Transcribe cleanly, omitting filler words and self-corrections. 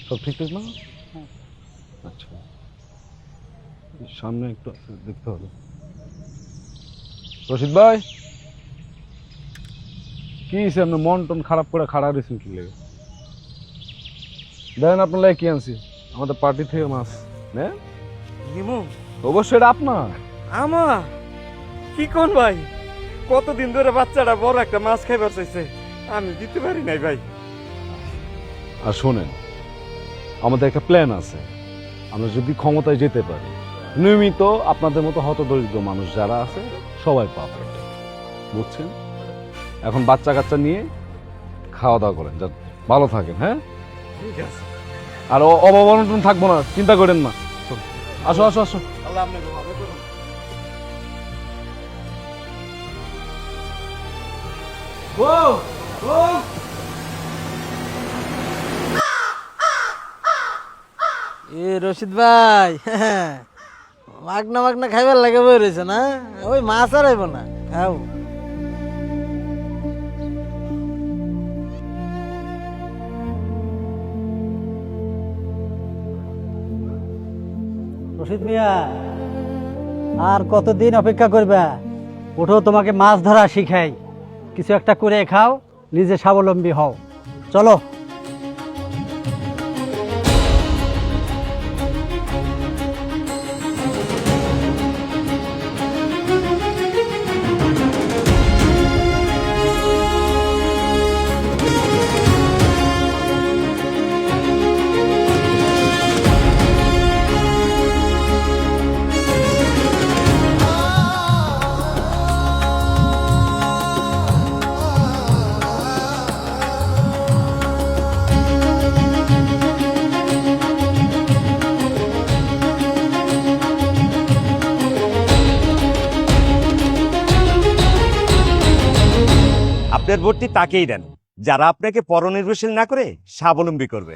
সব ঠিকঠাক না? আচ্ছা, সামনে একটু দেখতে হবে। রশিদ ভাই, কি হয়েছে? আপনার মন টন খারাপ করে খাড়া রয়েছেন কি লেগে? দেখেন আপনার লাগে কি আনছি, আমাদের পার্টি থেকে মাছ। হ্যাঁ, নিমু অবশ্যই এটা আপনার। আমার কি কোন ভাই, কতদিন ধরে বাচ্চাটা বড় একটা মাছ খাইবার চাইছে, আমি দিতে পারি নাই ভাই। আর শোনেন, আমাদের একটা প্ল্যান আছে। আমরা যদি ক্ষমতায় যেতে পারি, নিয়মিত আপনাদের মতো হতদরিদ্র মানুষ যারা আছে সবাই পাবে, বুঝছেন? এখন বাচ্চা কাচ্চা নিয়ে খাওয়া দাওয়া করেন, যা ভালো থাকেন। হ্যাঁ, ঠিক আছে, আর অবনটন থাকবো না, চিন্তা করেন না। আসো আসো আসো। আল্লাহ আপনাকে ভালো করুন। এ রশিদ ভাই, মাগনা মাগনা খাইবার লাগে বই রয়েছে না? ওই মাছ আর আইব না, খাও। রশিদ মিয়া, আর কতদিন অপেক্ষা করবে? ওঠো, তোমাকে মাছ ধরা শিখাই, কিছু একটা করে খাও, নিজে স্বাবলম্বী হও। চলো। আপনার ভোটটি তাকেই দেন যারা আপনাকে পরনির্ভরশীল না করে স্বাবলম্বী করবে।